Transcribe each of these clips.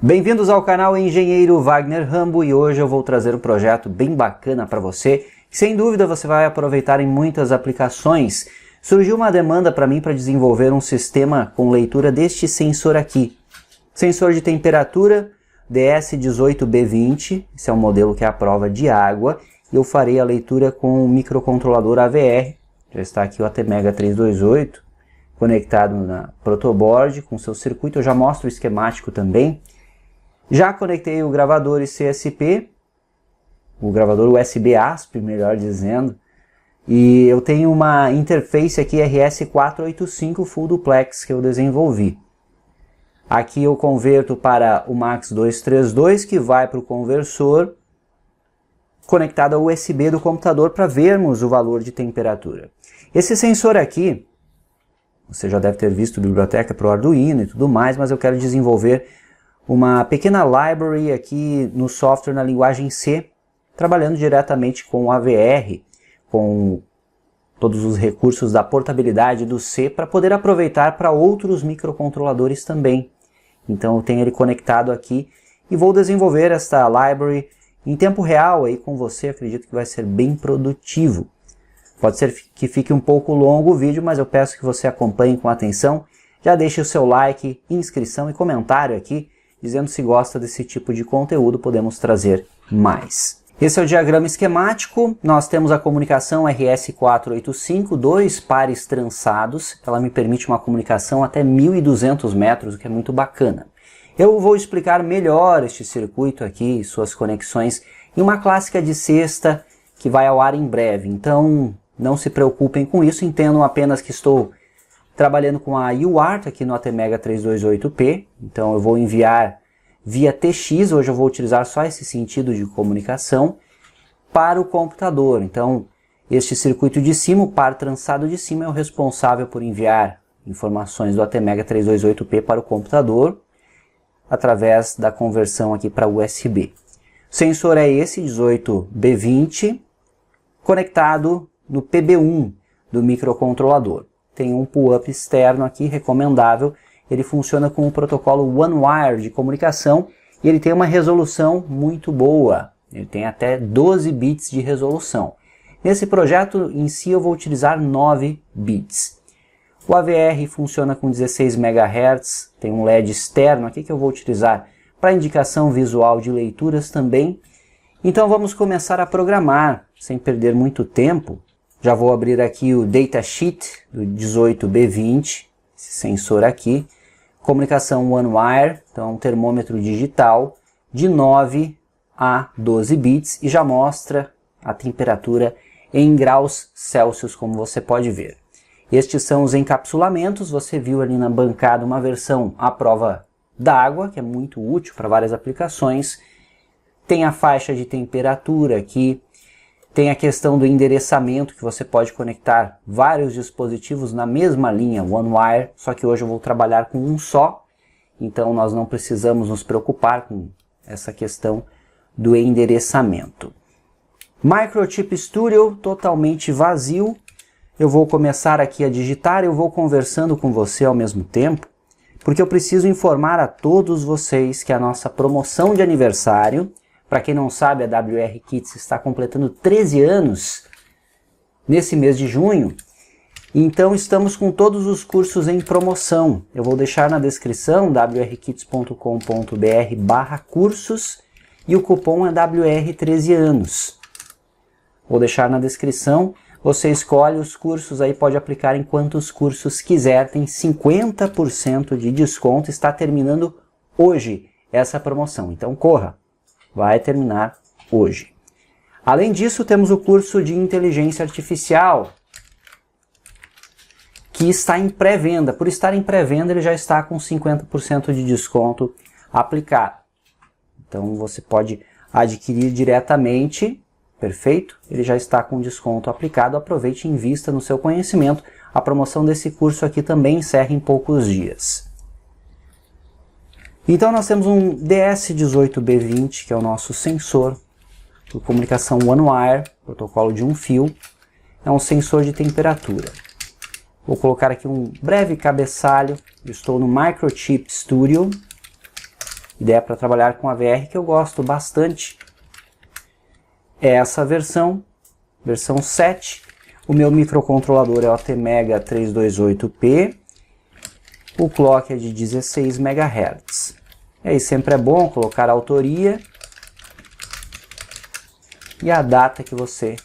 Bem-vindos ao canal Engenheiro Wagner Rambo e hoje eu vou trazer um projeto bem bacana para você, que sem dúvida você vai aproveitar em muitas aplicações. Surgiu uma demanda para mim para desenvolver um sistema com leitura deste sensor aqui. Sensor de temperatura DS18B20, esse é um modelo que é a prova de água, e eu farei a leitura com o microcontrolador AVR, já está aqui o ATmega 328, conectado na protoboard com seu circuito, eu já mostro o esquemático também. Já conectei o gravador CSP, o gravador USB ASP, melhor dizendo, e eu tenho uma interface aqui RS485 Full Duplex que eu desenvolvi. Aqui eu converto para o MAX232 que vai para o conversor conectado ao USB do computador para vermos o valor de temperatura. Esse sensor aqui, você já deve ter visto biblioteca para o Arduino e tudo mais, mas eu quero desenvolver uma pequena library aqui no software na linguagem C, trabalhando diretamente com o AVR, com todos os recursos da portabilidade do C, para poder aproveitar para outros microcontroladores também. Então eu tenho ele conectado aqui e vou desenvolver esta library em tempo real aí com você, acredito que vai ser bem produtivo. Pode ser que fique um pouco longo o vídeo, mas eu peço que você acompanhe com atenção. Já deixe o seu like, inscrição e comentário aqui, dizendo se gosta desse tipo de conteúdo, podemos trazer mais. Esse é o diagrama esquemático, nós temos a comunicação RS485, dois pares trançados, ela me permite uma comunicação até 1.200 metros, o que é muito bacana. Eu vou explicar melhor este circuito aqui, suas conexões, em uma clássica de sexta que vai ao ar em breve, então não se preocupem com isso, entendam apenas que estou trabalhando com a UART aqui no ATmega 328P, então eu vou enviar via TX, hoje eu vou utilizar só esse sentido de comunicação, para o computador. Então, este circuito de cima, o par trançado de cima, é o responsável por enviar informações do ATmega 328P para o computador, através da conversão aqui para USB. O sensor é esse, 18B20, conectado no PB1 do microcontrolador. Tem um pull-up externo aqui, recomendável. Ele funciona com o protocolo OneWire de comunicação e ele tem uma resolução muito boa. Ele tem até 12 bits de resolução. Nesse projeto em si eu vou utilizar 9 bits. O AVR funciona com 16 MHz, tem um LED externo aqui que eu vou utilizar para indicação visual de leituras também. Então vamos começar a programar, sem perder muito tempo. Já vou abrir aqui o datasheet do 18B20, esse sensor aqui. Comunicação OneWire, então um termômetro digital de 9 a 12 bits e já mostra a temperatura em graus Celsius, como você pode ver. Estes são os encapsulamentos, você viu ali na bancada uma versão à prova d'água, que é muito útil para várias aplicações. Tem a faixa de temperatura aqui. Tem a questão do endereçamento, que você pode conectar vários dispositivos na mesma linha OneWire, só que hoje eu vou trabalhar com um só, então nós não precisamos nos preocupar com essa questão do endereçamento. Microchip Studio, totalmente vazio. Eu vou começar aqui a digitar, eu vou conversando com você ao mesmo tempo, porque eu preciso informar a todos vocês que a nossa promoção de aniversário, para quem não sabe, a WR Kits está completando 13 anos nesse mês de junho. Então estamos com todos os cursos em promoção. Eu vou deixar na descrição wrkits.com.br/cursos e o cupom é WR13anos. Vou deixar na descrição. Você escolhe os cursos aí, pode aplicar em quantos cursos quiser. Tem 50% de desconto. Está terminando hoje essa promoção. Então corra! Vai terminar hoje. Além disso, temos o curso de Inteligência Artificial, que está em pré-venda. Por estar em pré-venda, ele já está com 50% de desconto aplicado. Então, você pode adquirir diretamente, perfeito? Ele já está com desconto aplicado. Aproveite e invista no seu conhecimento. A promoção desse curso aqui também encerra em poucos dias. Então nós temos um DS18B20, que é o nosso sensor por comunicação OneWire, protocolo de um fio. É um sensor de temperatura. Vou colocar aqui um breve cabeçalho. Eu estou no Microchip Studio. ideia para trabalhar com AVR que eu gosto bastante é essa versão 7. O meu microcontrolador é o ATmega 328P, o clock é de 16 MHz. E aí sempre é bom colocar a autoria e a data que você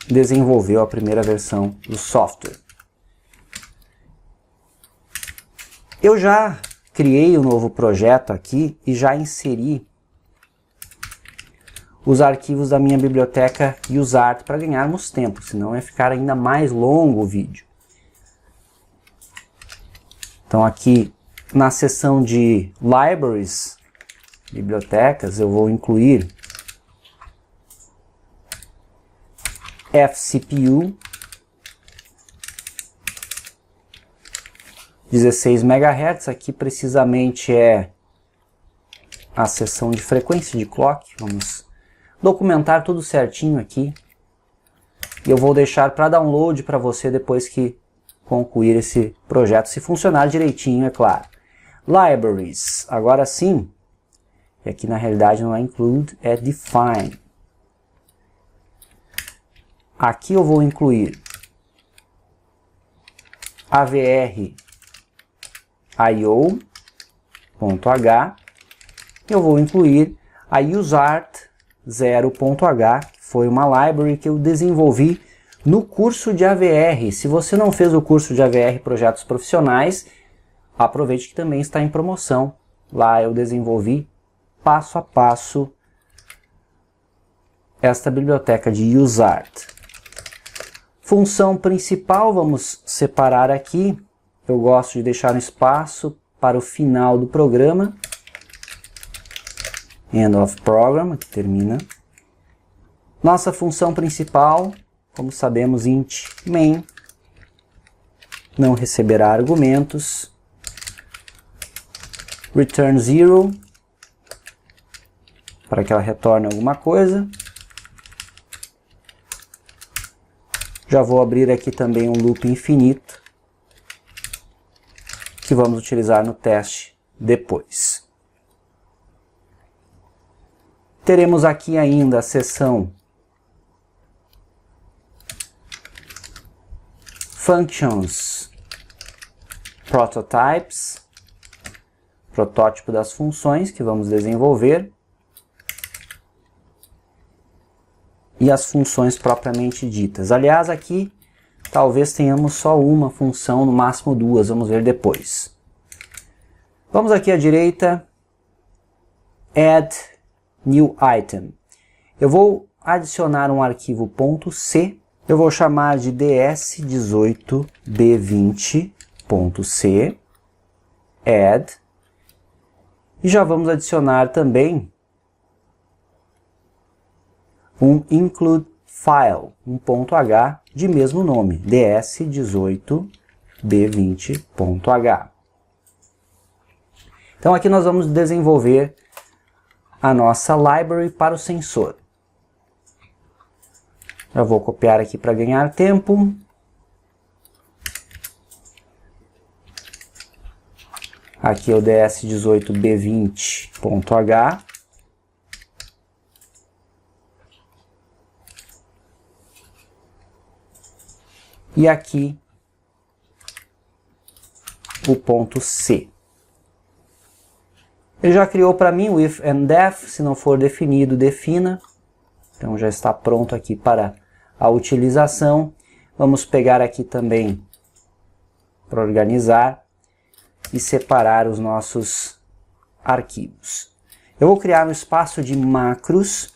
desenvolveu a primeira versão do software. Eu já criei um novo projeto aqui e já inseri os arquivos da minha biblioteca UseArt para ganharmos tempo, senão vai ficar ainda mais longo o vídeo. Então aqui na seção de Libraries, bibliotecas, eu vou incluir FCPU 16 MHz, aqui precisamente é a seção de frequência de clock. Vamos documentar tudo certinho aqui. E eu vou deixar para download para você depois que concluir esse projeto, se funcionar direitinho, é claro. Libraries, agora sim, e aqui na realidade não é include, é define. Aqui eu vou incluir AVR IO.h, eu vou incluir a UseArt 0.h, que foi uma library que eu desenvolvi no curso de AVR. Se você não fez o curso de AVR Projetos Profissionais, aproveite que também está em promoção. Lá eu desenvolvi passo a passo esta biblioteca de UseArt. Função principal, vamos separar aqui. Eu gosto de deixar um espaço para o final do programa. End of Program, que termina. Nossa função principal, como sabemos, int main, não receberá argumentos. Return 0, para que ela retorne alguma coisa. Já vou abrir aqui também um loop infinito, que vamos utilizar no teste depois. Teremos aqui ainda a seção Functions Prototypes, protótipo das funções que vamos desenvolver, e as funções propriamente ditas. Aliás, aqui talvez tenhamos só uma função, no máximo duas, vamos ver depois. Vamos aqui à direita, Add New Item. Eu vou adicionar um arquivo .c, eu vou chamar de ds18b20.c, add, e já vamos adicionar também um include file, um .h de mesmo nome, ds18b20.h. Então aqui nós vamos desenvolver a nossa library para o sensor. Já vou copiar aqui para ganhar tempo. Aqui é o ds18b20.h. E aqui o .c. Ele já criou para mim o if and def, se não for definido, defina. Então já está pronto aqui para a utilização. Vamos pegar aqui também para organizar e separar os nossos arquivos. Eu vou criar um espaço de macros.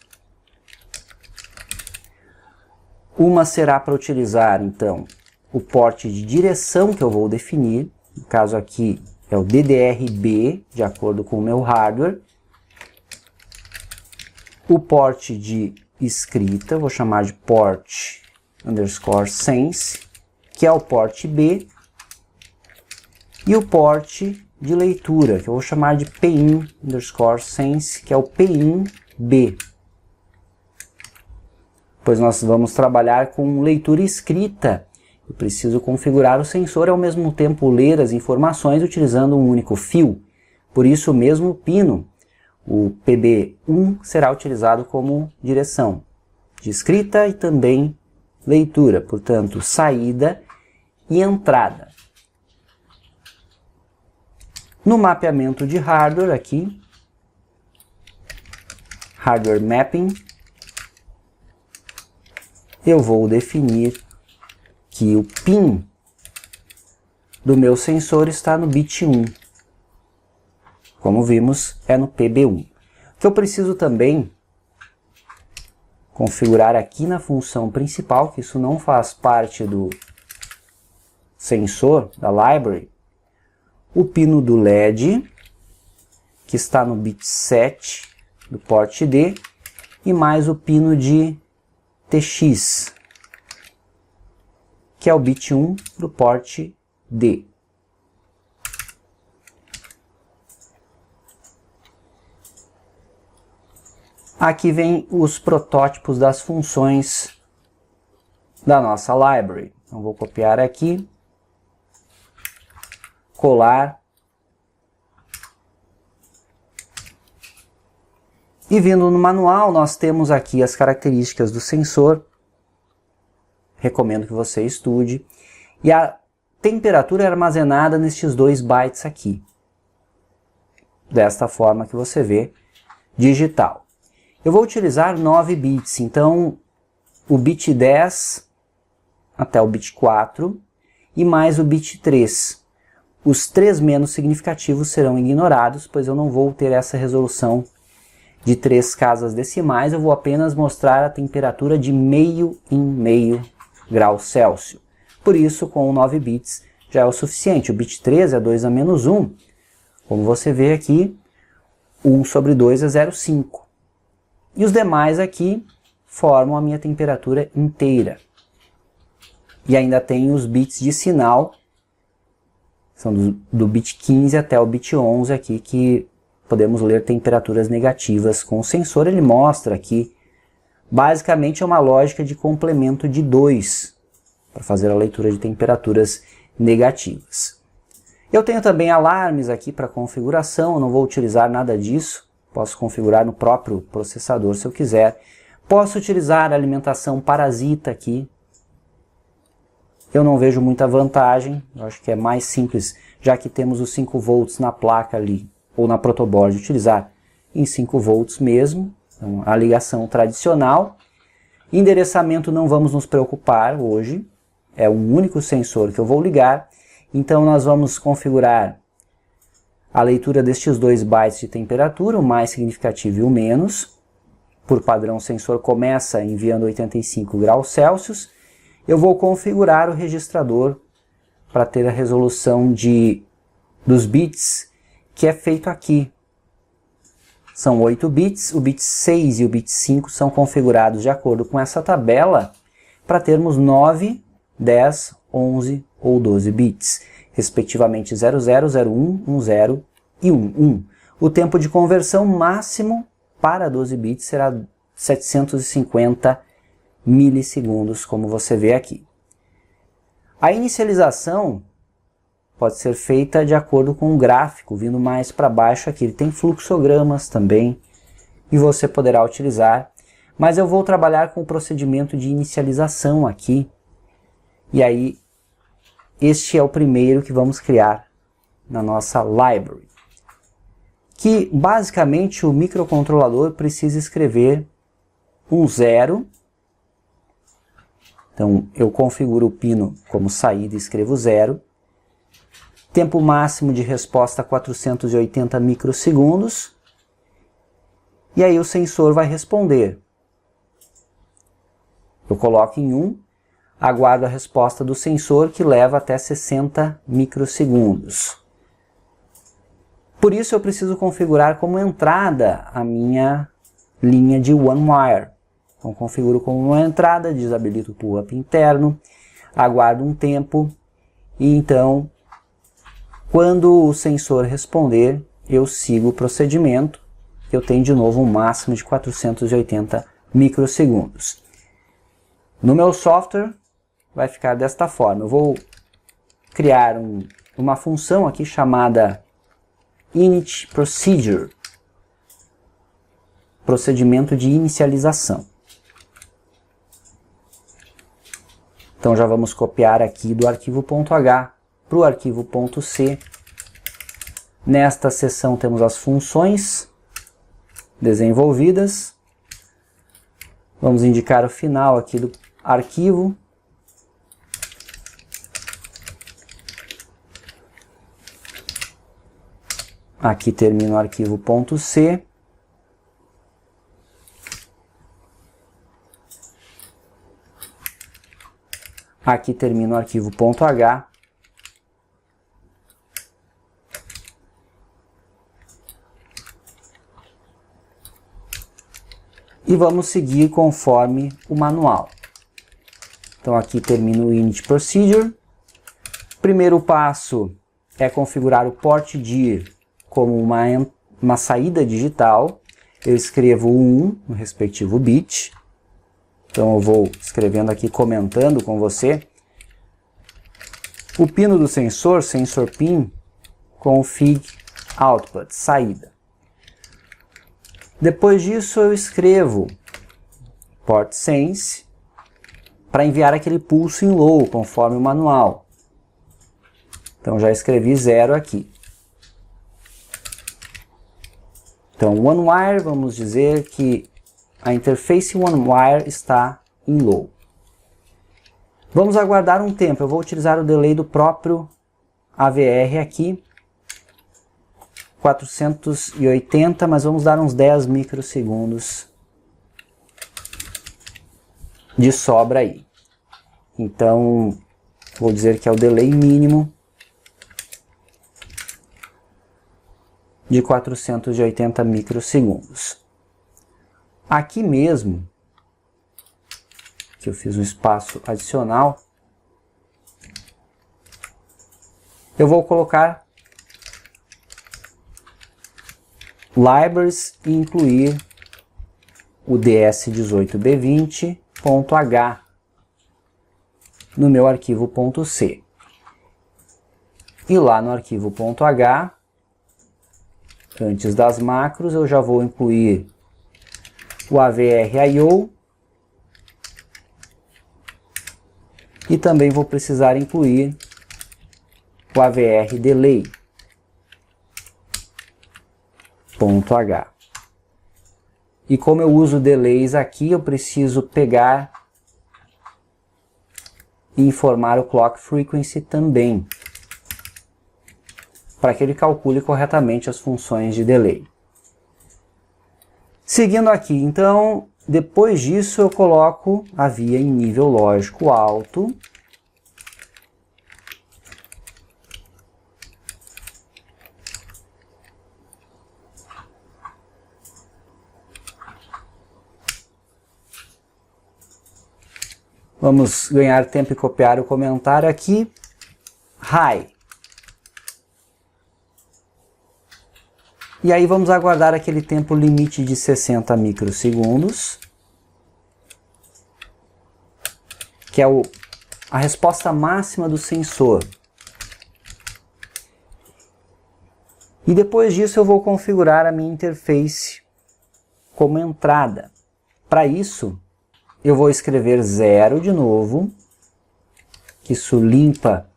Uma será para utilizar, então, o porte de direção que eu vou definir. No caso aqui é o DDR-B, de acordo com o meu hardware. O porte de escrita, vou chamar de port underscore sense, que é o porte B. E o porte de leitura, que eu vou chamar de PIN underscore sense, que é o PIN-B. Pois nós vamos trabalhar com leitura escrita. Eu preciso configurar o sensor e ao mesmo tempo ler as informações utilizando um único fio. Por isso o mesmo pino, o PB1, será utilizado como direção de escrita e também leitura, portanto, saída e entrada. No mapeamento de hardware aqui, Hardware Mapping, eu vou definir que o pin do meu sensor está no bit 1. Como vimos, é no PB1. O que eu preciso também configurar aqui na função principal, que isso não faz parte do sensor, da library, o pino do LED, que está no bit 7 do port D, e mais o pino de TX, que é o bit 1 do port D. Aqui vem os protótipos das funções da nossa library. Então vou copiar aqui, colar, e vindo no manual nós temos aqui as características do sensor. Recomendo que você estude. E a temperatura é armazenada nestes 2 bytes aqui. Desta forma que você vê, digital. Eu vou utilizar 9 bits, então o bit 10 até o bit 4 e mais o bit 3. Os 3 menos significativos serão ignorados, pois eu não vou ter essa resolução de 3 casas decimais, eu vou apenas mostrar a temperatura de meio em meio grau Celsius. Por isso, com 9 bits já é o suficiente. O bit 3 é 2 a menos 1. Como você vê aqui, 1 sobre 2 é 0,5. E os demais aqui formam a minha temperatura inteira. E ainda tem os bits de sinal, são do bit 15 até o bit 11 aqui, que podemos ler temperaturas negativas com o sensor. Ele mostra aqui, basicamente é uma lógica de complemento de 2, para fazer a leitura de temperaturas negativas. Eu tenho também alarmes aqui para configuração, eu não vou utilizar nada disso. Posso configurar no próprio processador se eu quiser. Posso utilizar a alimentação parasita aqui. Eu não vejo muita vantagem. Eu acho que é mais simples, já que temos os 5 volts na placa ali, ou na protoboard, utilizar em 5 volts mesmo. Então, a ligação tradicional. Endereçamento não vamos nos preocupar hoje. É um único sensor que eu vou ligar. Então nós vamos configurar a leitura destes 2 bytes de temperatura, o mais significativo e o menos. Por padrão, o sensor começa enviando 85 graus Celsius. Eu vou configurar o registrador para ter a resolução dos bits que é feito aqui. São 8 bits, o bit 6 e o bit 5 são configurados de acordo com essa tabela para termos 9, 10, 11 ou 12 bits, respectivamente 00, 01, 10 e 11. O tempo de conversão máximo para 12 bits será 750 milissegundos, como você vê aqui. A inicialização pode ser feita de acordo com o gráfico, vindo mais para baixo aqui. Ele tem fluxogramas também, e você poderá utilizar, mas eu vou trabalhar com o procedimento de inicialização aqui, e aí este é o primeiro que vamos criar na nossa library, que basicamente o microcontrolador precisa escrever um 0. Então eu configuro o pino como saída e escrevo 0. Tempo máximo de resposta 480 microsegundos. E aí o sensor vai responder. Eu coloco em 1, aguardo a resposta do sensor, que leva até 60 microsegundos. Por isso eu preciso configurar como entrada a minha linha de OneWire. Então configuro como uma entrada, desabilito o pull-up interno, aguardo um tempo e então, quando o sensor responder, eu sigo o procedimento, que eu tenho de novo um máximo de 480 microsegundos. No meu software vai ficar desta forma. Eu vou criar uma função aqui chamada init procedure, procedimento de inicialização. Então já vamos copiar aqui do arquivo .h para o arquivo .c. Nesta seção temos as funções desenvolvidas. Vamos indicar o final aqui do arquivo. Aqui termina o arquivo .c. Aqui termina o arquivo .h. E vamos seguir conforme o manual. Então aqui termina o init procedure. Primeiro passo é configurar o port dir como uma saída digital. Eu escrevo 1 no respectivo bit. Então eu vou escrevendo aqui, comentando com você. O pino do sensor, sensor pin, config output, saída. Depois disso eu escrevo port sense para enviar aquele pulso em low, conforme o manual. Então já escrevi 0 aqui. Então OneWire, vamos dizer que a interface OneWire está em low. Vamos aguardar um tempo, eu vou utilizar o delay do próprio AVR aqui. 480, mas vamos dar uns 10 microsegundos de sobra aí. Então, vou dizer que é o delay mínimo de 480 microsegundos. Aqui mesmo, que eu fiz um espaço adicional, eu vou colocar libraries e incluir o ds18b20.h no meu arquivo .c. E lá no arquivo .h, antes das macros, eu já vou incluir o AVR.io e também vou precisar incluir o AVR delay. .h. E como eu uso delays aqui, eu preciso pegar e informar o clock frequency também, para que ele calcule corretamente as funções de delay. Seguindo aqui, então, depois disso eu coloco a via em nível lógico alto. Vamos ganhar tempo e copiar o comentário aqui. High. E aí vamos aguardar aquele tempo limite de 60 microsegundos, que é a resposta máxima do sensor. E depois disso eu vou configurar a minha interface como entrada. Para isso, eu vou escrever 0 de novo, que isso limpa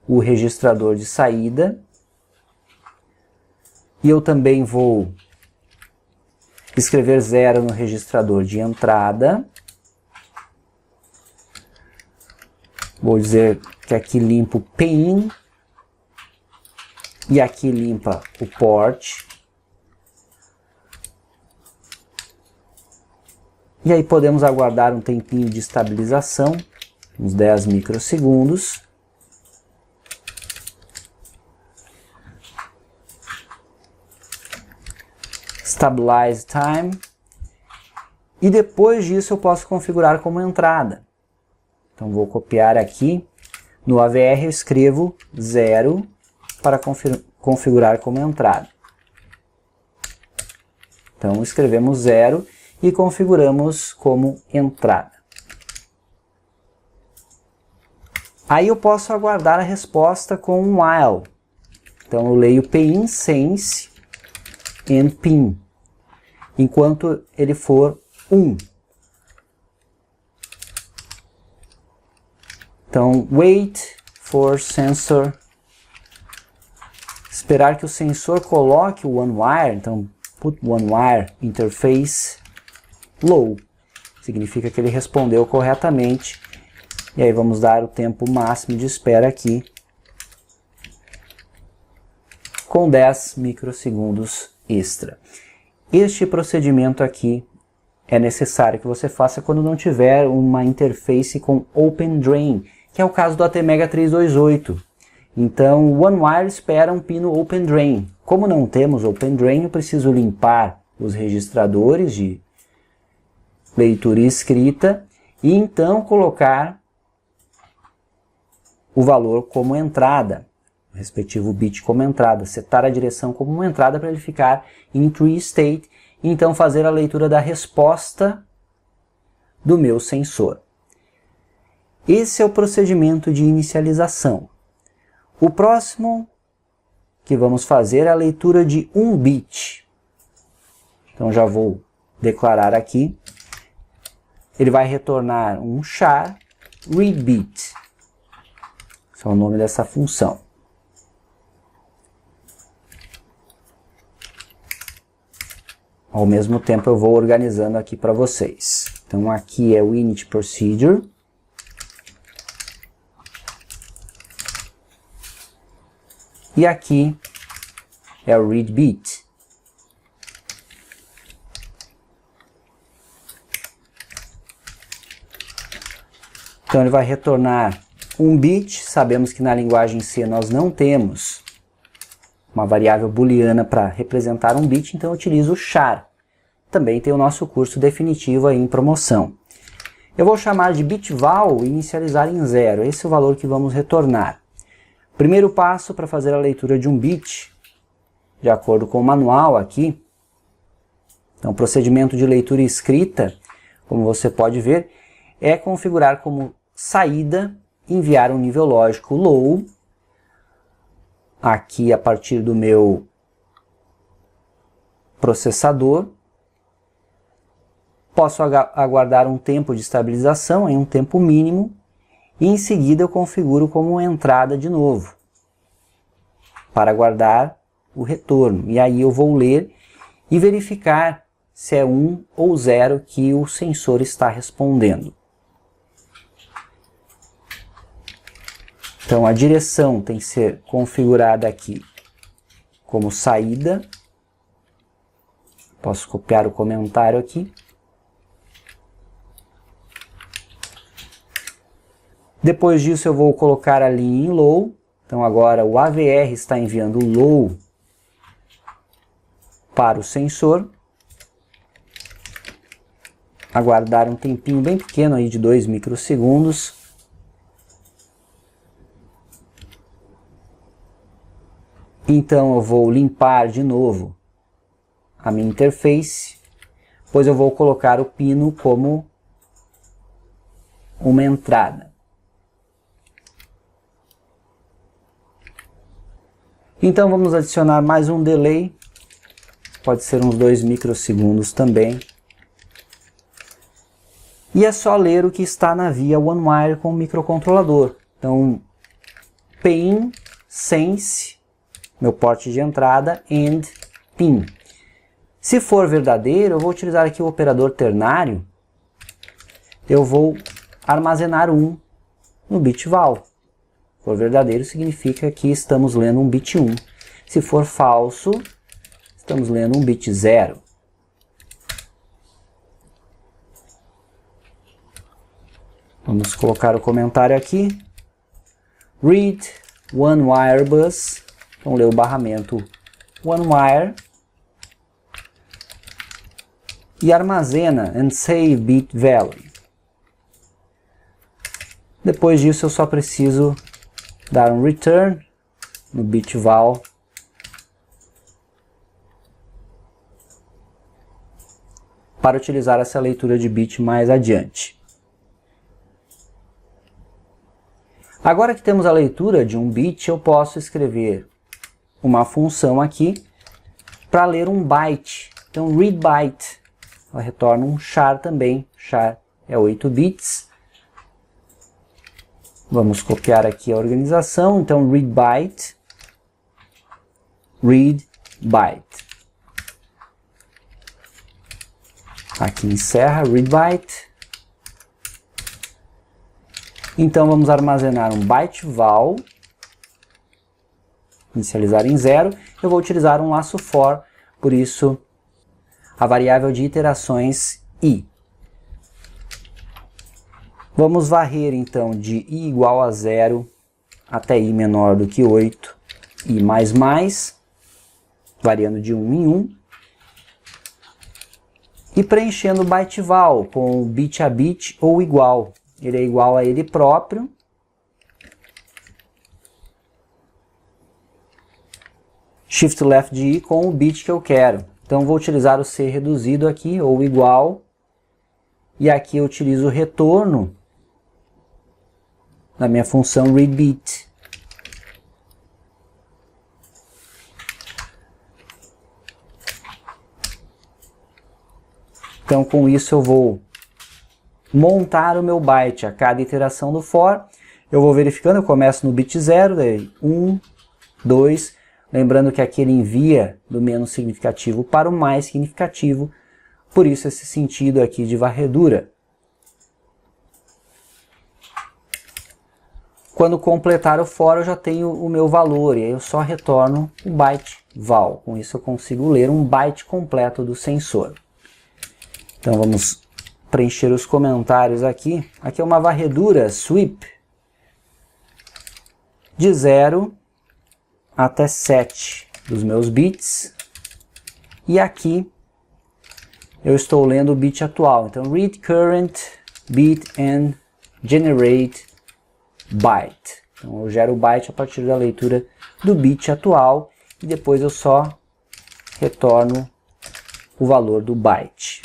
o registrador de saída. E eu também vou escrever 0 no registrador de entrada. Vou dizer que aqui limpa o PIN e aqui limpa o port. E aí podemos aguardar um tempinho de estabilização, uns 10 microsegundos. Stabilize time. E depois disso eu posso configurar como entrada. Então vou copiar aqui. No AVR eu escrevo 0 para configurar como entrada. Então escrevemos 0 e configuramos como entrada. Aí eu posso aguardar a resposta com um while. Então eu leio PIN, sense and PIN, enquanto ele for 1. Então, wait for sensor, esperar que o sensor coloque o one wire, então put one wire interface low, significa que ele respondeu corretamente, e aí vamos dar o tempo máximo de espera aqui, com 10 microsegundos extra. Este procedimento aqui é necessário que você faça quando não tiver uma interface com Open Drain, que é o caso do ATmega 328. Então, o OneWire espera um pino Open Drain. Como não temos Open Drain, eu preciso limpar os registradores de leitura e escrita e então colocar o valor como entrada, o respectivo bit como entrada, setar a direção como uma entrada para ele ficar em true state e então fazer a leitura da resposta do meu sensor. Esse é o procedimento de inicialização. O próximo que vamos fazer é a leitura de 1 bit. Então já vou declarar aqui. Ele vai retornar um char read bit. Esse é o nome dessa função. Ao mesmo tempo eu vou organizando aqui para vocês. Então aqui é o init procedure. E aqui é o read bit. Então ele vai retornar um bit. Sabemos que na linguagem C nós não temos uma variável booleana para representar um bit, então eu utilizo o char. Também tem o nosso curso definitivo aí em promoção. Eu vou chamar de bitval e inicializar em 0. Esse é o valor que vamos retornar. Primeiro passo para fazer a leitura de um bit, de acordo com o manual aqui. Então, o procedimento de leitura e escrita, como você pode ver, é configurar como saída, enviar um nível lógico low, aqui a partir do meu processador. Posso aguardar um tempo de estabilização, em um tempo mínimo, e em seguida eu configuro como entrada de novo, para guardar o retorno. E aí eu vou ler e verificar se é 1 ou 0 que o sensor está respondendo. Então a direção tem que ser configurada aqui como saída. Posso copiar o comentário aqui. Depois disso eu vou colocar a linha em low. Então agora o AVR está enviando low para o sensor. Aguardar um tempinho bem pequeno aí de 2 microsegundos. Então eu vou limpar de novo a minha interface, pois eu vou colocar o pino como uma entrada. Então vamos adicionar mais um delay, pode ser uns 2 microsegundos também. E é só ler o que está na via OneWire com o microcontrolador. Então, PIN, sense, meu porte de entrada, and PIN. Se for verdadeiro, eu vou utilizar aqui o operador ternário. Eu vou armazenar 1 no bit val. Se for verdadeiro, significa que estamos lendo um bit 1. Se for falso, estamos lendo um bit 0. Vamos colocar o comentário aqui. Read OneWire bus. Então, ler o barramento OneWire. E armazena and save bit value. Depois disso, eu só preciso dar um return no bit val. Para utilizar essa leitura de bit mais adiante. Agora que temos a leitura de um bit, eu posso escrever uma função aqui para ler um byte. Então, read byte, ela retorna um char também. Char é 8 bits. Vamos copiar aqui a organização. Então, read byte. Read byte. Aqui encerra, read byte. Então, vamos armazenar um byte val. Inicializar em 0, eu vou utilizar um laço for, por isso a variável de iterações i. Vamos varrer então de i igual a 0 até i menor do que 8, i++, variando de 1 em 1, e preenchendo o byte val com bit a bit ou igual. Ele é igual a ele próprio. Shift left de i com o bit que eu quero. Então vou utilizar o C reduzido aqui, ou igual. E aqui eu utilizo o retorno da minha função readBit. Então com isso eu vou montar o meu byte a cada iteração do for. Eu vou verificando, eu começo no bit 0, daí 1, 2... Lembrando que aqui ele envia do menos significativo para o mais significativo, por isso esse sentido aqui de varredura. Quando completar o for, eu já tenho o meu valor, e aí eu só retorno o byte val. Com isso eu consigo ler um byte completo do sensor. Então vamos preencher os comentários aqui. Aqui é uma varredura sweep de 0 até 7 dos meus bits, e aqui eu estou lendo o bit atual. Então, read current bit and generate byte. Então, eu gero o byte a partir da leitura do bit atual, e depois eu só retorno o valor do byte.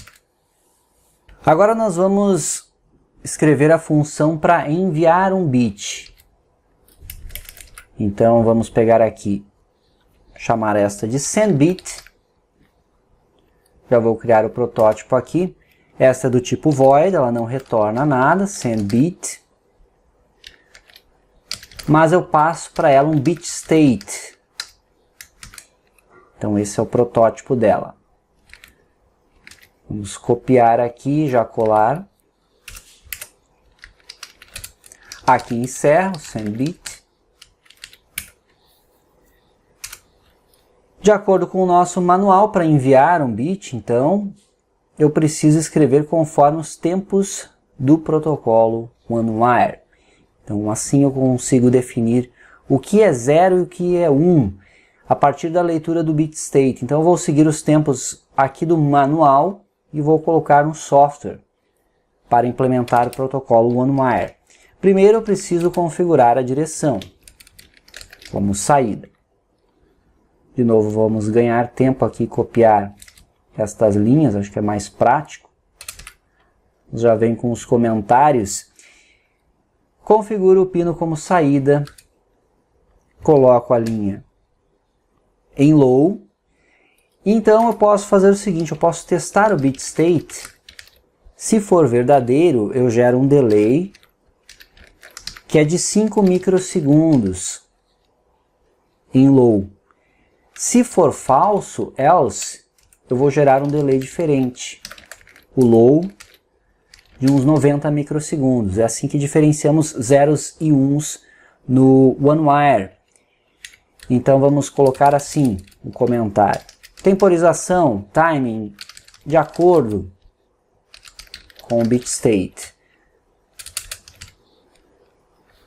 Agora nós vamos escrever a função para enviar um bit. Então vamos pegar aqui, chamar esta de sendBit. Já vou criar o protótipo aqui. Esta é do tipo void, ela não retorna nada, sendBit. Mas eu passo para ela um bit state. Então esse é o protótipo dela. Vamos copiar aqui, já colar. Aqui encerro, sendBit. De acordo com o nosso manual, para enviar um bit, então, eu preciso escrever conforme os tempos do protocolo OneWire. Então, assim eu consigo definir o que é 0 e o que é 1, a partir da leitura do bit state. Então, eu vou seguir os tempos aqui do manual e vou colocar um software para implementar o protocolo OneWire. Primeiro, eu preciso configurar a direção como saída. De novo, vamos ganhar tempo aqui e copiar estas linhas, acho que é mais prático. Já vem com os comentários. Configuro o pino como saída. Coloco a linha em low. Então eu posso fazer o seguinte, eu posso testar o bit state. Se for verdadeiro, eu gero um delay que é de 5 microsegundos em low. Se for falso, else, eu vou gerar um delay diferente. O low de uns 90 microsegundos. É assim que diferenciamos zeros e uns no OneWire. Então vamos colocar assim um comentário. Temporização, timing, de acordo com o bit state.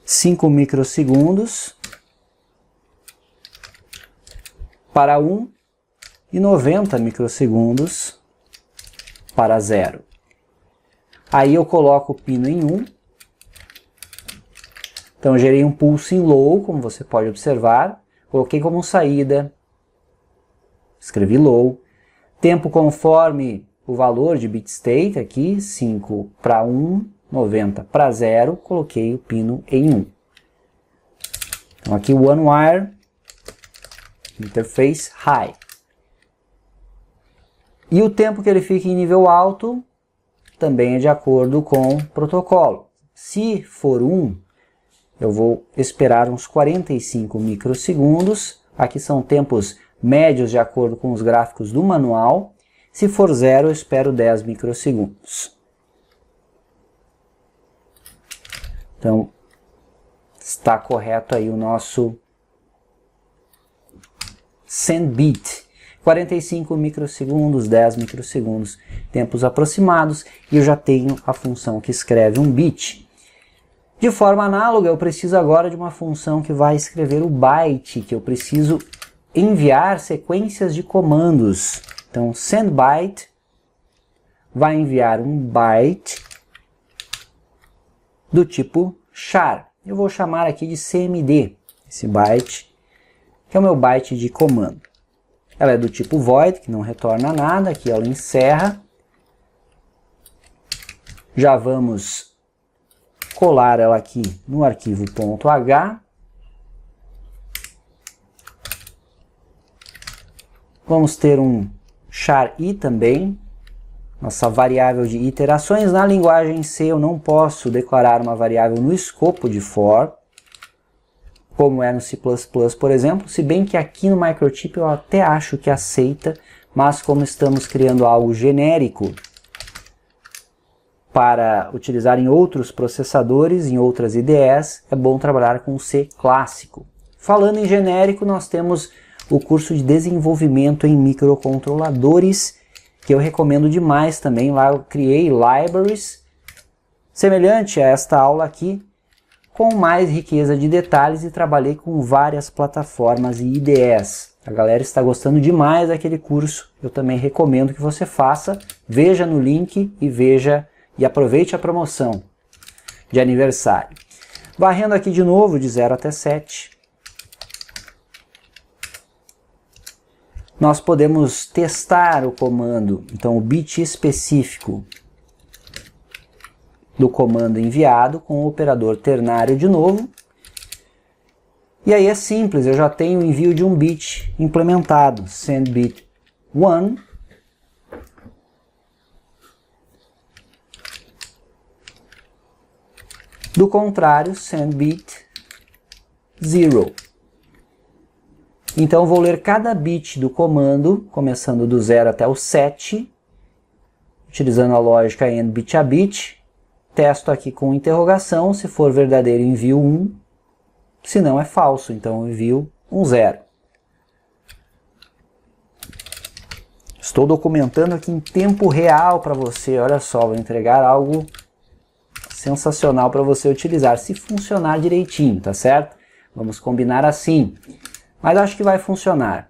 5 microsegundos para 1 e 90 microsegundos para 0. Aí eu coloco o pino em 1. Então eu gerei um pulso em low, como você pode observar. Coloquei como saída. Escrevi low. Tempo conforme o valor de bit state aqui, 5 para 1, 90 para 0. Coloquei o pino em 1. Então aqui o OneWire interface high. E o tempo que ele fica em nível alto também é de acordo com o protocolo. Se for 1, eu vou esperar uns 45 microsegundos. Aqui são tempos médios de acordo com os gráficos do manual. Se for 0, eu espero 10 microsegundos. Então, está correto aí o nosso send bit. 45 microsegundos, 10 microsegundos, tempos aproximados, e eu já tenho a função que escreve um bit. De forma análoga, eu preciso agora de uma função que vai escrever o byte, que eu preciso enviar sequências de comandos. Então, send byte vai enviar um byte do tipo char. Eu vou chamar aqui de cmd, esse byte, que é o meu byte de comando. Ela é do tipo void, que não retorna nada, aqui ela encerra. Já vamos colar ela aqui no arquivo .h. Vamos ter um char i também, nossa variável de iterações. Na linguagem C eu não posso declarar uma variável no escopo de for, como é no C++, por exemplo, se bem que aqui no Microchip eu até acho que aceita, mas como estamos criando algo genérico para utilizar em outros processadores, em outras IDEs, é bom trabalhar com o C clássico. Falando em genérico, nós temos o curso de desenvolvimento em microcontroladores, que eu recomendo demais também. Lá eu criei libraries, semelhante a esta aula aqui, com mais riqueza de detalhes, e trabalhei com várias plataformas e IDEs. A galera está gostando demais daquele curso, eu também recomendo que você faça. Veja no link e aproveite a promoção de aniversário. Varrendo aqui de novo de 0 até 7. Nós podemos testar o comando, então o bit específico do comando enviado com o operador ternário de novo. E aí é simples, eu já tenho o envio de um bit implementado, send bit 1. Do contrário, send bit 0. Então vou ler cada bit do comando, começando do 0 até o 7, utilizando a lógica AND bit a bit. Testo aqui com interrogação, se for verdadeiro envio 1, se não é falso, então envio um 0. Estou documentando aqui em tempo real para você, olha só, vou entregar algo sensacional para você utilizar, se funcionar direitinho, tá certo? Vamos combinar assim, mas acho que vai funcionar.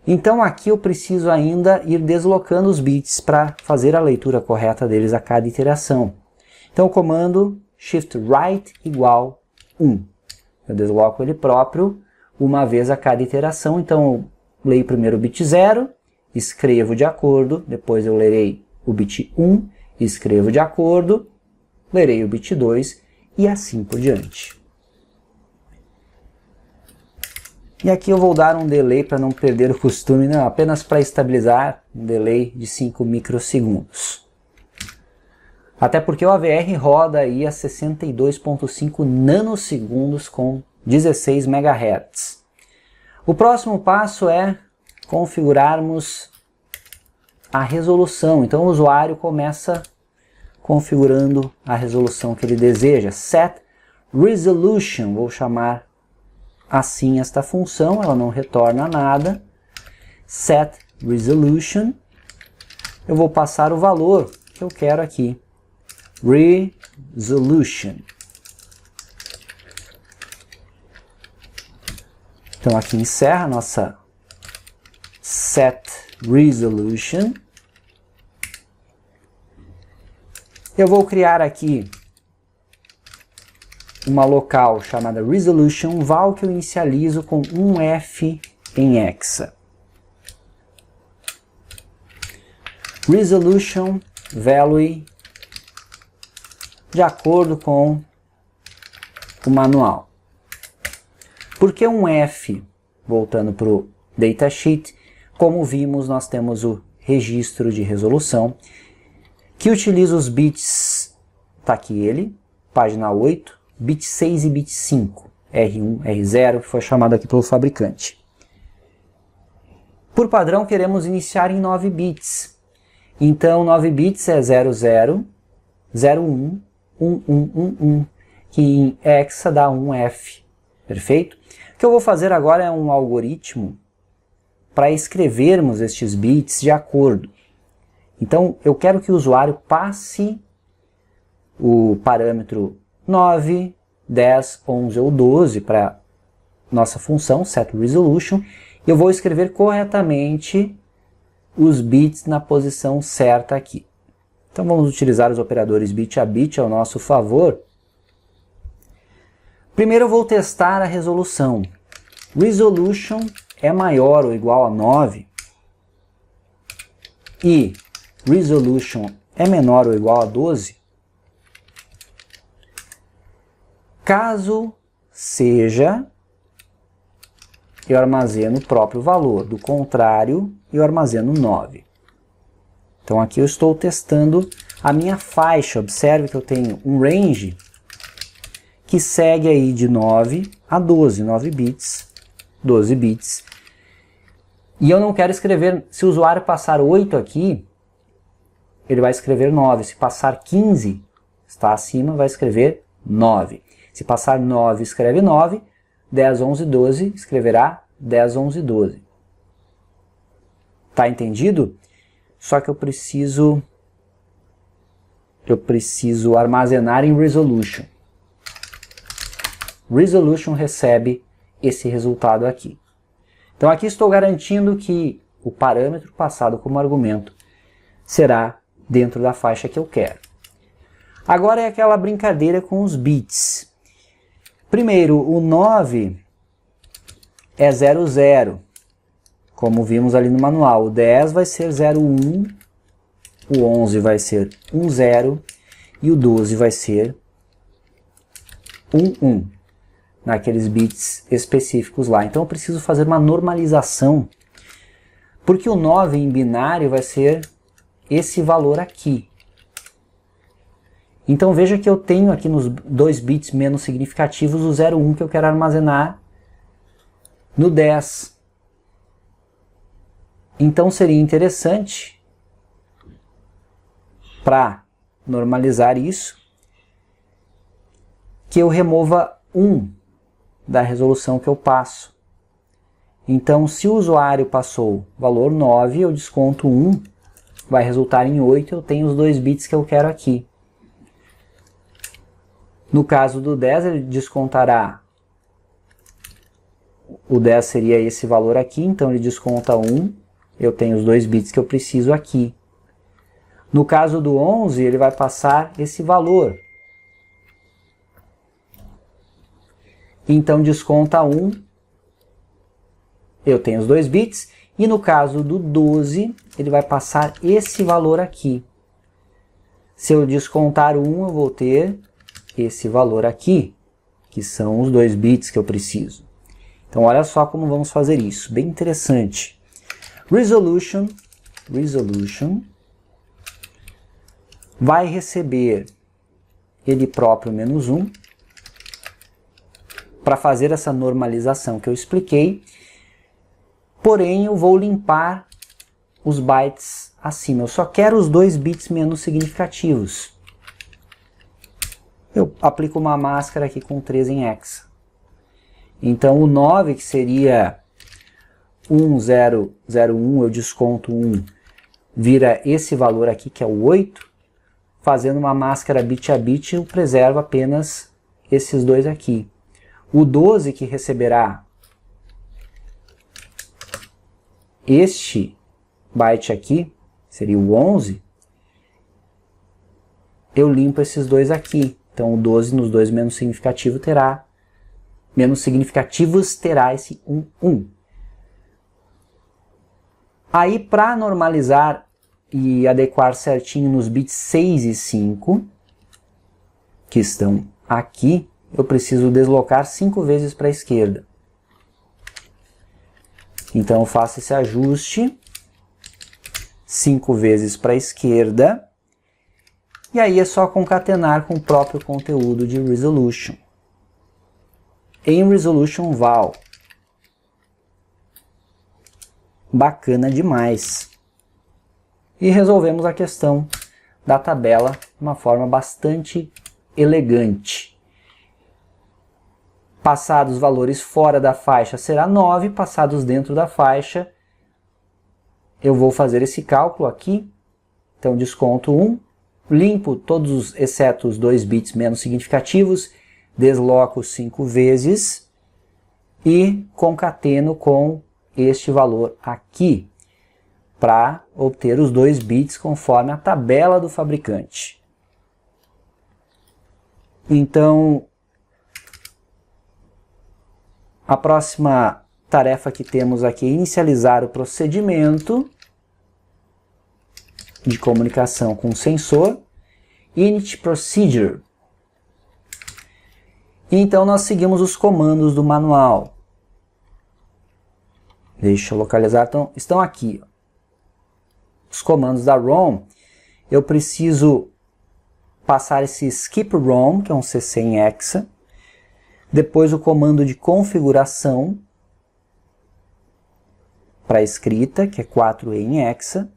Então aqui eu preciso ainda ir deslocando os bits para fazer a leitura correta deles a cada iteração. Então o comando shift right igual 1. Eu desloco ele próprio uma vez a cada iteração. Então eu leio primeiro o bit 0, escrevo de acordo, depois eu lerei o bit 1, escrevo de acordo, lerei o bit 2 e assim por diante. E aqui eu vou dar um delay para não perder o costume, não, apenas para estabilizar, um delay de 5 microsegundos. Até porque o AVR roda aí a 62.5 nanosegundos com 16 MHz. O próximo passo é configurarmos a resolução. Então o usuário começa configurando a resolução que ele deseja. Set Resolution, vou chamar assim esta função, ela não retorna nada. Set Resolution, eu vou passar o valor que eu quero aqui. Resolution. Então aqui encerra a nossa set resolution. Eu vou criar aqui uma local chamada resolution val que eu inicializo com um F em hexa. Resolution value de acordo com o manual. Por que um F voltando para o datasheet, como vimos, nós temos o registro de resolução, que utiliza os bits, está aqui ele, página 8, bit 6 e bit 5, R1, R0, que foi chamado aqui pelo fabricante. Por padrão, queremos iniciar em 9 bits. Então, 9 bits é 00, 01, 1111, que em hexa dá 1F. Perfeito? O que eu vou fazer agora é um algoritmo para escrevermos estes bits de acordo. Então, eu quero que o usuário passe o parâmetro 9, 10, 11 ou 12 para nossa função setResolution, e eu vou escrever corretamente os bits na posição certa aqui. Então vamos utilizar os operadores bit a bit ao nosso favor. Primeiro eu vou testar a resolução. Resolution é maior ou igual a 9 e Resolution é menor ou igual a 12. Caso seja, eu armazeno o próprio valor. Do contrário, eu armazeno 9. Então aqui eu estou testando a minha faixa. Observe que eu tenho um range que segue aí de 9 a 12, 9 bits, 12 bits. E eu não quero escrever, se o usuário passar 8 aqui, ele vai escrever 9. Se passar 15, está acima, vai escrever 9. Se passar 9, escreve 9. 10, 11, 12, escreverá 10, 11, 12. Tá entendido? Só que eu preciso armazenar em Resolution. Resolution recebe esse resultado aqui. Então aqui estou garantindo que o parâmetro passado como argumento será dentro da faixa que eu quero. Agora é aquela brincadeira com os bits. Primeiro, o 9 é 00, como vimos ali no manual. O 10 vai ser 01, o 11 vai ser 10 e o 12 vai ser 11, naqueles bits específicos lá. Então eu preciso fazer uma normalização, porque o 9 em binário vai ser esse valor aqui. Então veja que eu tenho aqui nos 2 bits menos significativos o 01 que eu quero armazenar no 10. Então seria interessante, para normalizar isso, que eu remova 1 da resolução que eu passo. Então se o usuário passou valor 9, eu desconto 1, vai resultar em 8, eu tenho os 2 bits que eu quero aqui. No caso do 10, ele descontará, o 10 seria esse valor aqui, então ele desconta 1, eu tenho os 2 bits que eu preciso aqui. No caso do 11, ele vai passar esse valor. Então desconta 1, eu tenho os 2 bits, e no caso do 12, ele vai passar esse valor aqui. Se eu descontar 1, eu vou ter esse valor aqui, que são os 2 bits que eu preciso. Então olha só como vamos fazer isso, bem interessante. Resolution vai receber ele próprio menos 1 para fazer essa normalização que eu expliquei, porém eu vou limpar os bytes acima. Eu só quero os 2 bits menos significativos. Eu aplico uma máscara aqui com 3 em hexa. Então o 9, que seria 1001, eu desconto 1, vira esse valor aqui, que é o 8. Fazendo uma máscara bit a bit, eu preservo apenas esses 2 aqui. O 12, que receberá este byte aqui, seria o 11, eu limpo esses 2 aqui. Então o 12 nos 2 menos significativos terá esse 1. Aí para normalizar e adequar certinho nos bits 6 e 5, que estão aqui, eu preciso deslocar 5 vezes para a esquerda. Então eu faço esse ajuste 5 vezes para a esquerda. E aí é só concatenar com o próprio conteúdo de resolution. Em resolution val. Bacana demais. E resolvemos a questão da tabela de uma forma bastante elegante. Passados valores fora da faixa será 9, passados dentro da faixa, eu vou fazer esse cálculo aqui. Então desconto 1, limpo todos exceto os 2 bits menos significativos, desloco 5 vezes e concateno com este valor aqui, para obter os 2 bits conforme a tabela do fabricante. Então, a próxima tarefa que temos aqui é inicializar o procedimento de comunicação com o sensor, init procedure. Então nós seguimos os comandos do manual. Deixa eu localizar, então, estão aqui. Os comandos da ROM, eu preciso passar esse skip ROM, que é um CC em hexa, depois o comando de configuração para escrita, que é 4E em hexa.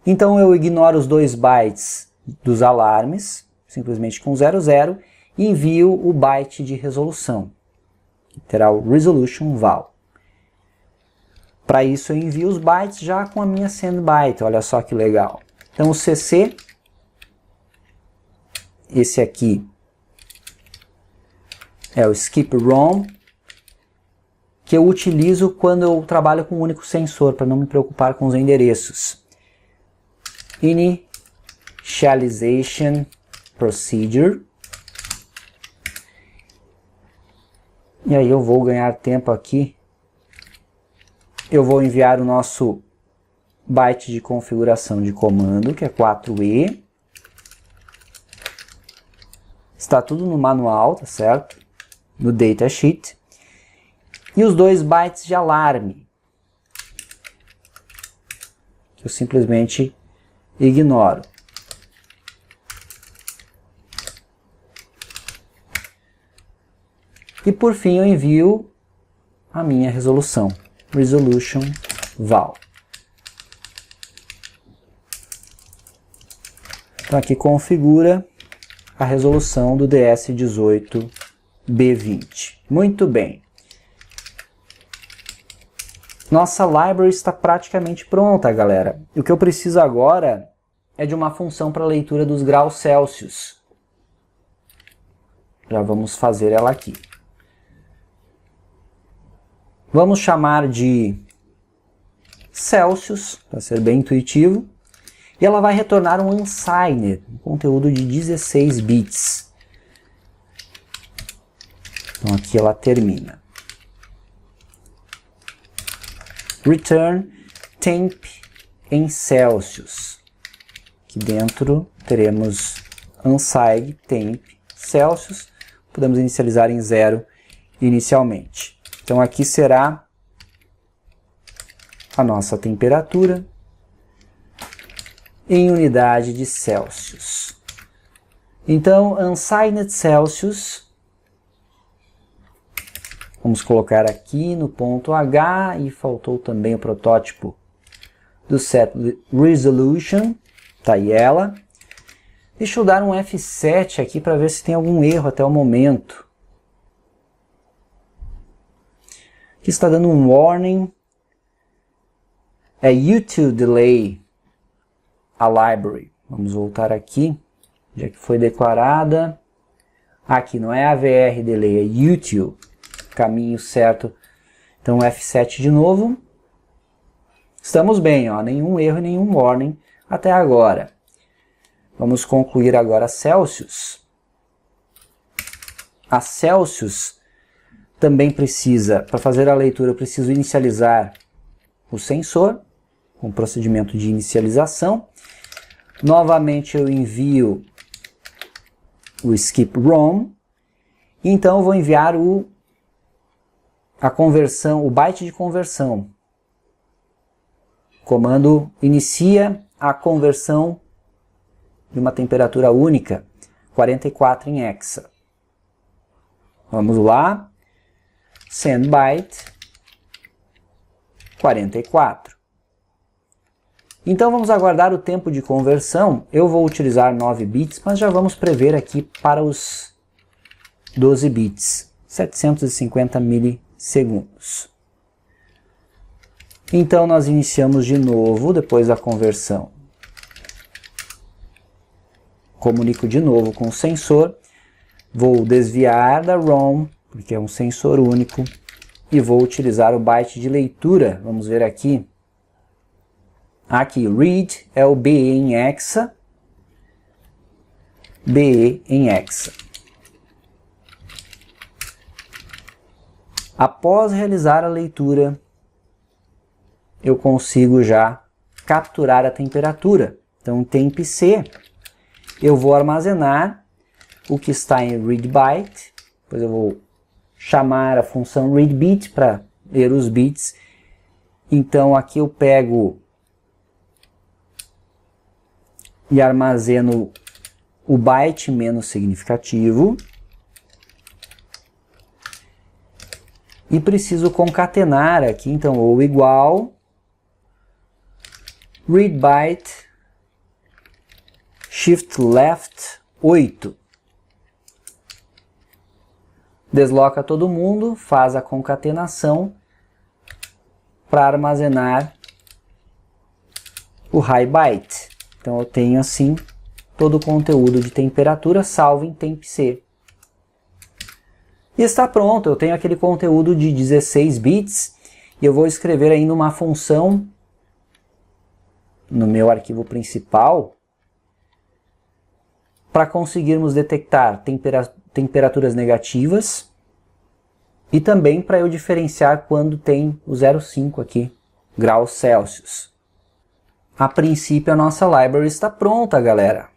Então eu ignoro os 2 bytes dos alarmes, simplesmente com 00, e envio o byte de resolução, que terá o resolution val. Para isso eu envio os bytes já com a minha send byte, olha só que legal. Então o CC, esse aqui é o skip ROM, que eu utilizo quando eu trabalho com um único sensor, para não me preocupar com os endereços. Initialization procedure. E aí eu vou ganhar tempo aqui. Eu vou enviar o nosso byte de configuração de comando, que é 4E. Está tudo no manual, tá certo? No datasheet. E os 2 bytes de alarme, que eu simplesmente ignoro. E por fim eu envio a minha resolução, resolution val. Então aqui configura a resolução do DS18B20. Muito bem. Nossa library está praticamente pronta, galera. O que eu preciso agora é de uma função para leitura dos graus Celsius. Já vamos fazer ela aqui. Vamos chamar de Celsius, para ser bem intuitivo. E ela vai retornar um unsigned, um conteúdo de 16 bits. Então aqui ela termina. Return temp em Celsius. Aqui dentro teremos unsigned temp Celsius. Podemos inicializar em 0 inicialmente. Então aqui será a nossa temperatura em unidade de Celsius. Então, unsigned Celsius, vamos colocar aqui no ponto H, e faltou também o protótipo do set resolution, tá aí ela. Deixa eu dar um F7 aqui para ver se tem algum erro até o momento. Aqui está dando um warning, é U2 delay a library. Vamos voltar aqui, já que foi declarada. Aqui não é AVR delay, é U2, caminho certo. Então F7 de novo. Estamos bem, ó, nenhum erro, nenhum warning até agora. Vamos concluir agora Celsius. A Celsius também precisa, para fazer a leitura, eu preciso inicializar o sensor, com o procedimento de inicialização. Novamente eu envio o skip ROM, então eu vou enviar a conversão, o byte de conversão. comando inicia a conversão de uma temperatura única, 44 em hexa. Vamos lá, send byte 44. Então vamos aguardar o tempo de conversão. Eu vou utilizar 9 bits, mas já vamos prever aqui para os 12 bits, 750 milissegundos. Então nós iniciamos de novo depois da conversão. Comunico de novo com o sensor. Vou desviar da ROM, porque é um sensor único, e vou utilizar o byte de leitura. Vamos ver aqui. Aqui, read é o BE em hexa. BE em hexa. Após realizar a leitura, eu consigo já capturar a temperatura. Então, temp C, eu vou armazenar o que está em readByte, depois eu vou chamar a função readBit para ler os bits. Então aqui eu pego e armazeno o byte menos significativo e preciso concatenar aqui, então, ou igual readByte shift left 8. Desloca todo mundo, faz a concatenação para armazenar o high byte. Então eu tenho assim todo o conteúdo de temperatura salvo em temp C. E está pronto, eu tenho aquele conteúdo de 16 bits e eu vou escrever ainda uma função no meu arquivo principal para conseguirmos detectar temperaturas negativas e também para eu diferenciar quando tem o 0,5 aqui, graus Celsius. A princípio a nossa library está pronta, galera.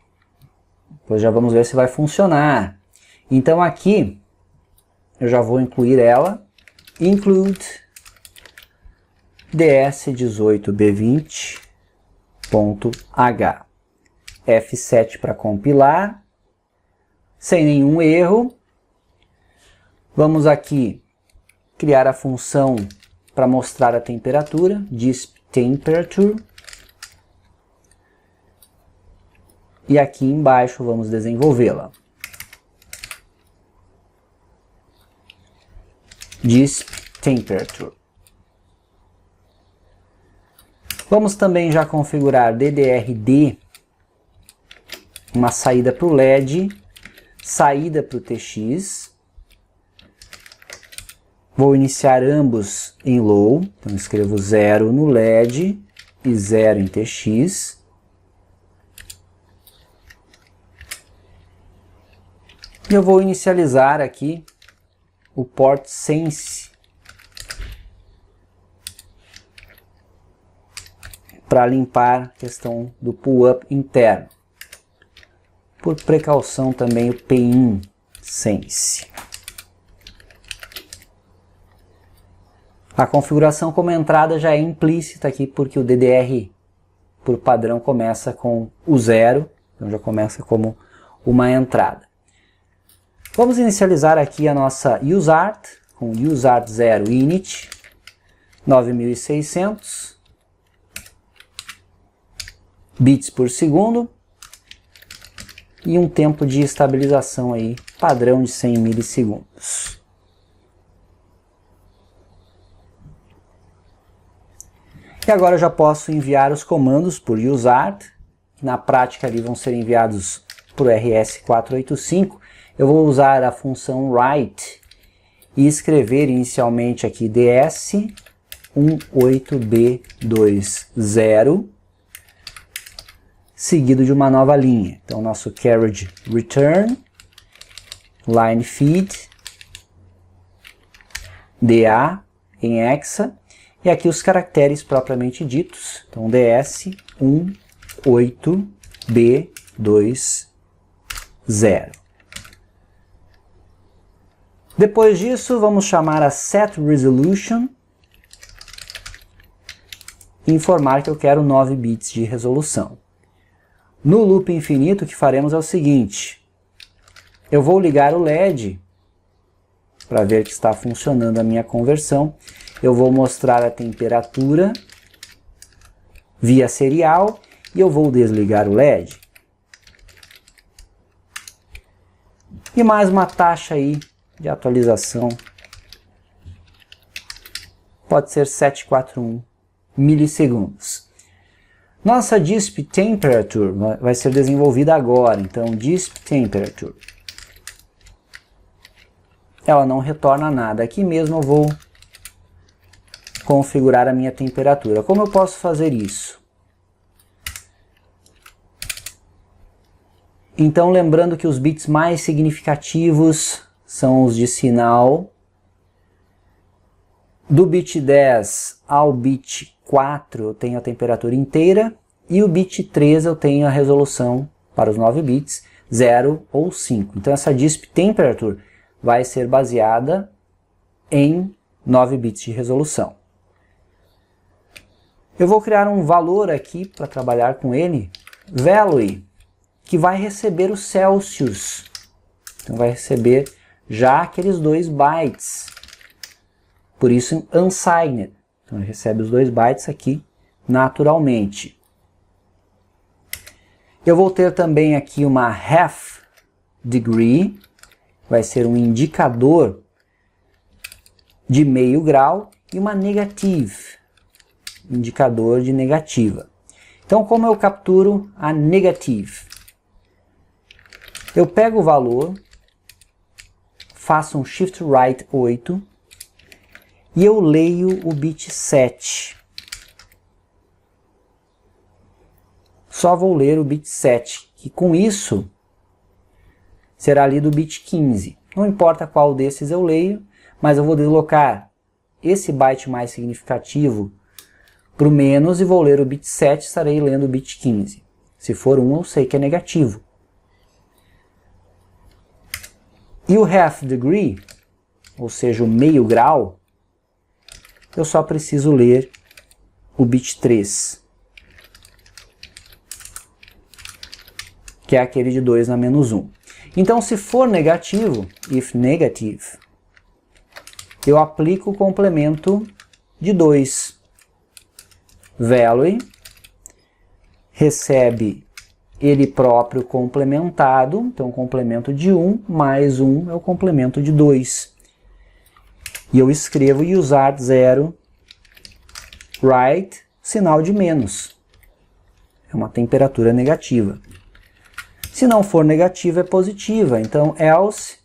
Depois já vamos ver se vai funcionar. Então aqui eu já vou incluir ela, include ds18b20.h, F7 para compilar, sem nenhum erro. Vamos aqui criar a função para mostrar a temperatura, dispTemperature. E aqui embaixo vamos desenvolvê-la. dispTemperature. Vamos também já configurar DDRD, uma saída para o LED, saída para o TX. Vou iniciar ambos em low, então escrevo 0 no LED e 0 em TX. E eu vou inicializar aqui o port sense para limpar a questão do pull-up interno. Por precaução também o pin sense. A configuração como entrada já é implícita aqui, porque o DDR por padrão começa com o 0, então já começa como uma entrada. Vamos inicializar aqui a nossa UseArt com UseArt0 init 9600 bits por segundo e um tempo de estabilização aí padrão de 100 milissegundos. E agora eu já posso enviar os comandos por UseArt, que na prática ali vão ser enviados por RS485. Eu vou usar a função write e escrever inicialmente aqui ds18b20 seguido de uma nova linha. Então nosso carriage return, line feed, DA em hexa, e aqui os caracteres propriamente ditos. Então ds18b20. Depois disso, vamos chamar a setResolution e informar que eu quero 9 bits de resolução. No loop infinito, o que faremos é o seguinte: eu vou ligar o LED para ver que está funcionando a minha conversão. Eu vou mostrar a temperatura via serial e eu vou desligar o LED. E mais uma taxa aí de atualização. Pode ser 741 milissegundos. Nossa Disp Temperature vai ser desenvolvida agora. Então, Disp Temperature. Ela não retorna nada. Aqui mesmo eu vou configurar a minha temperatura. Como eu posso fazer isso? Então, lembrando que os bits mais significativos são os de sinal. Do bit 10 ao bit 4 eu tenho a temperatura inteira, e o bit 3 eu tenho a resolução para os 9 bits, 0 ou 5. Então essa Disp Temperature vai ser baseada em 9 bits de resolução. Eu vou criar um valor aqui para trabalhar com ele, value, que vai receber os Celsius. Então vai receber já aqueles 2 bytes. Por isso, unsigned. Então, ele recebe os 2 bytes aqui naturalmente. Eu vou ter também aqui uma half degree. Vai ser um indicador de meio grau. E uma negative. Indicador de negativa. Então, como eu capturo a negative? Eu pego o valor, faço um shift right 8. E eu leio o bit 7. Só vou ler o bit 7, que com isso será lido o bit 15. Não importa qual desses eu leio, mas eu vou deslocar esse byte mais significativo para o menos e vou ler o bit 7, estarei lendo o bit 15. Se for 1, eu sei que é negativo. E o half degree, ou seja, o meio grau, eu só preciso ler o bit 3, que é aquele de 2 na menos 1. Então, se for negativo, if negative, eu aplico o complemento de 2. Value recebe ele próprio complementado, então complemento de 1 mais 1 é o complemento de 2. E eu escrevo usar 0, right, sinal de menos. É uma temperatura negativa. Se não for negativa, é positiva. Então, else,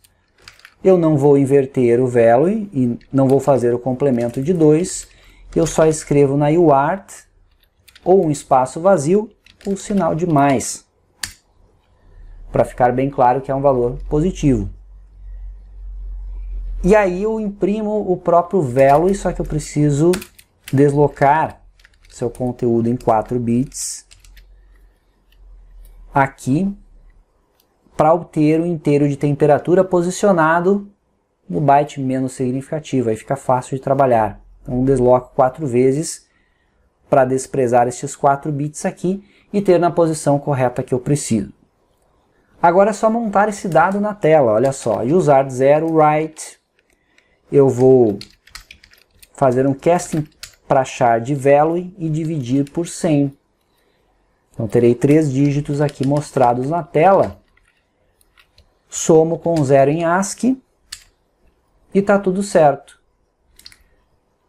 eu não vou inverter o value e não vou fazer o complemento de 2. Eu só escrevo na UART, ou um espaço vazio, o sinal de mais. Para ficar bem claro que é um valor positivo. E aí eu imprimo o próprio value, só que eu preciso deslocar seu conteúdo em 4 bits aqui para obter o inteiro de temperatura posicionado no byte menos significativo. Aí fica fácil de trabalhar. Então desloco 4 vezes para desprezar estes 4 bits aqui e ter na posição correta que eu preciso. Agora é só montar esse dado na tela. Olha só, usar 0, write. Eu vou fazer um casting para char de value e dividir por 100. Então terei 3 dígitos aqui mostrados na tela. Somo com 0 em ASCII e está tudo certo.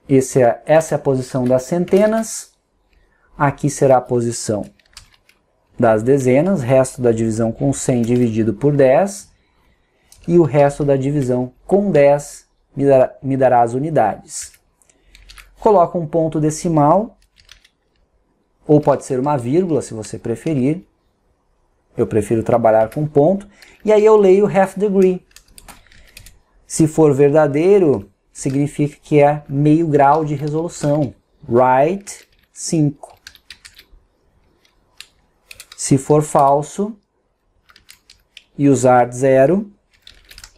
Essa é a posição das centenas. Aqui será a posição das dezenas, resto da divisão com 100 dividido por 10. E o resto da divisão com 10 me dará as unidades. Coloco um ponto decimal, ou pode ser uma vírgula, se você preferir. Eu prefiro trabalhar com ponto. E aí eu leio half degree. Se for verdadeiro, significa que é meio grau de resolução. Write 5. Se for falso, usar 0,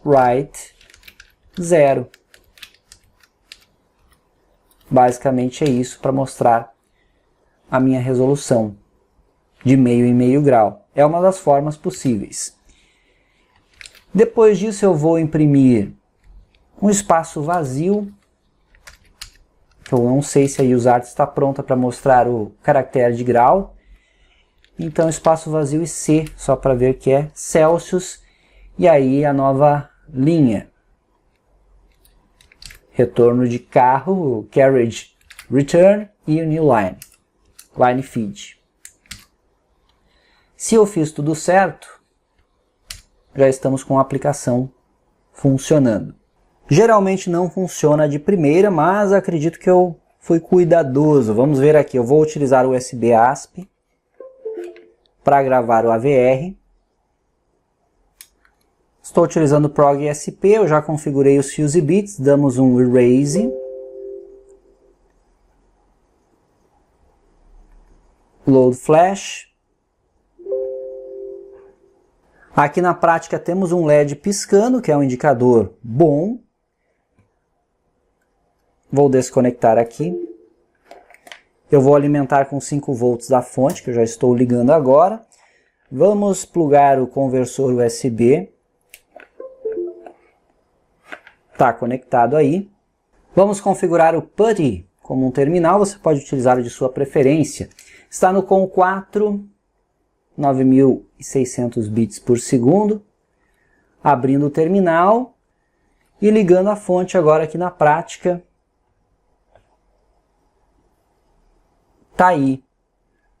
write 0. Basicamente é isso para mostrar a minha resolução de meio em meio grau. É uma das formas possíveis. Depois disso eu vou imprimir um espaço vazio. Eu não sei se a UseArt está pronta para mostrar o caractere de grau. Então espaço vazio e C, só para ver que é Celsius. E aí a nova linha. Retorno de carro, carriage return e o new line. Line feed. Se eu fiz tudo certo, já estamos com a aplicação funcionando. Geralmente não funciona de primeira, mas acredito que eu fui cuidadoso. Vamos ver aqui, eu vou utilizar o USB ASP para gravar o AVR. Estou utilizando o Prog SP, eu já configurei os Fuse Bits, damos um Erase. Load Flash. Aqui na prática temos um LED piscando, que é um indicador bom. Vou desconectar aqui. Eu vou alimentar com 5 volts da fonte, que eu já estou ligando agora. Vamos plugar o conversor USB. Está conectado aí. Vamos configurar o PuTTY como um terminal, você pode utilizar o de sua preferência. Está no COM 4, 9600 bits por segundo. Abrindo o terminal e ligando a fonte agora aqui na prática. Tá aí.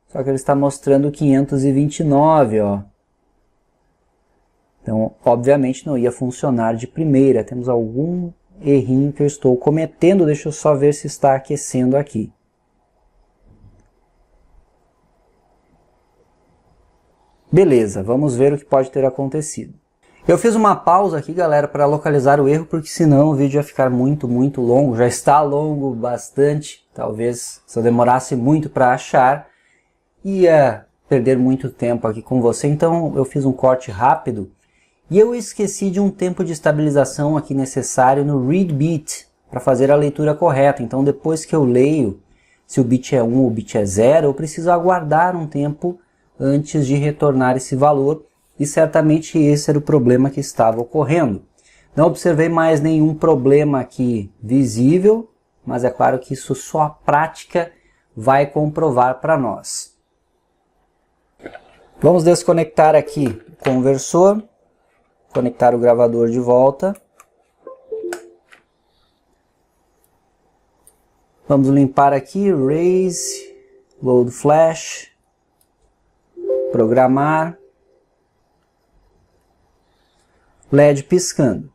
Só que ele está mostrando 529, ó. Então, obviamente não ia funcionar de primeira. Temos algum errinho que eu estou cometendo. Deixa eu só ver se está aquecendo aqui. Beleza, vamos ver o que pode ter acontecido. Eu fiz uma pausa aqui, galera, para localizar o erro, porque senão o vídeo ia ficar muito longo. Já está longo bastante. Talvez se eu demorasse muito para achar, ia perder muito tempo aqui com você. Então eu fiz um corte rápido. E eu esqueci de um tempo de estabilização aqui necessário no read bit, para fazer a leitura correta. Então depois que eu leio, se o bit é 1 ou o bit é 0, eu preciso aguardar um tempo antes de retornar esse valor. E certamente esse era o problema que estava ocorrendo. Não observei mais nenhum problema aqui visível, mas é claro que isso só a prática vai comprovar para nós. Vamos desconectar aqui o conversor. Conectar o gravador de volta. Vamos limpar aqui, Erase, Load Flash, Programar, LED piscando.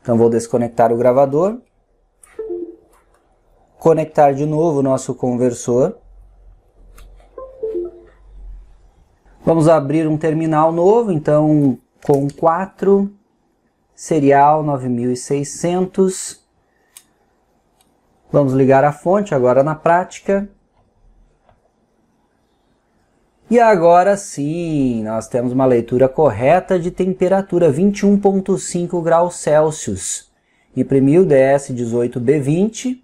Então vou desconectar o gravador, conectar de novo o nosso conversor. Vamos abrir um terminal novo, então COM 4, serial 9600. Vamos ligar a fonte agora na prática. E agora sim, nós temos uma leitura correta de temperatura, 21,5 graus Celsius. Imprimiu DS18B20,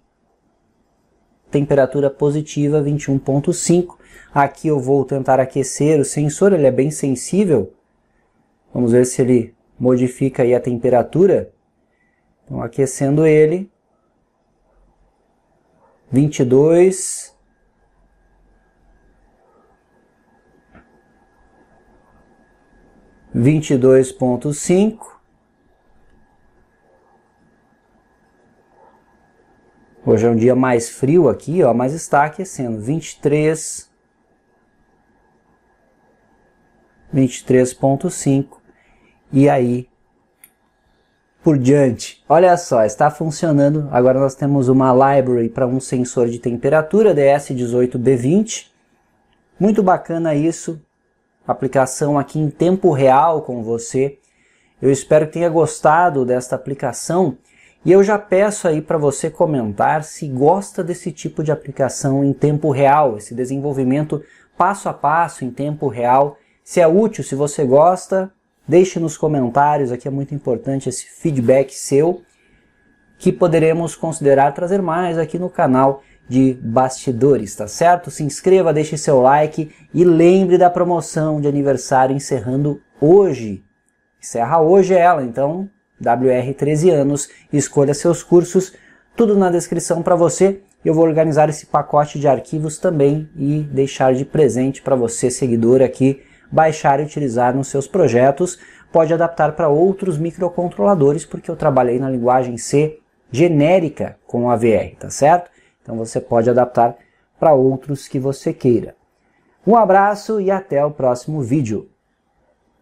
temperatura positiva 21,5. Aqui eu vou tentar aquecer o sensor, ele é bem sensível. Vamos ver se ele modifica aí a temperatura. Então aquecendo ele. 22. – 22,5. Hoje é um dia mais frio aqui, ó, mas está aquecendo. 23. 23,5 e aí por diante. Olha só, está funcionando. Agora nós temos uma library para um sensor de temperatura, DS18B20. Muito bacana isso. Aplicação aqui em tempo real com você. Eu espero que tenha gostado desta aplicação. E eu já peço aí para você comentar se gosta desse tipo de aplicação em tempo real, esse desenvolvimento passo a passo em tempo real. Se é útil, se você gosta, deixe nos comentários, aqui é muito importante esse feedback seu, que poderemos considerar trazer mais aqui no canal. de bastidores, tá certo? Se inscreva, deixe seu like e lembre da promoção de aniversário encerrando hoje. Encerra hoje ela, então WR 13 anos, escolha seus cursos, tudo na descrição para você. Eu vou organizar esse pacote de arquivos também e deixar de presente para você, seguidor aqui, baixar e utilizar nos seus projetos. Pode adaptar para outros microcontroladores, porque eu trabalhei na linguagem C genérica com a AVR, tá certo? Então você pode adaptar para outros que você queira. Um abraço e até o próximo vídeo.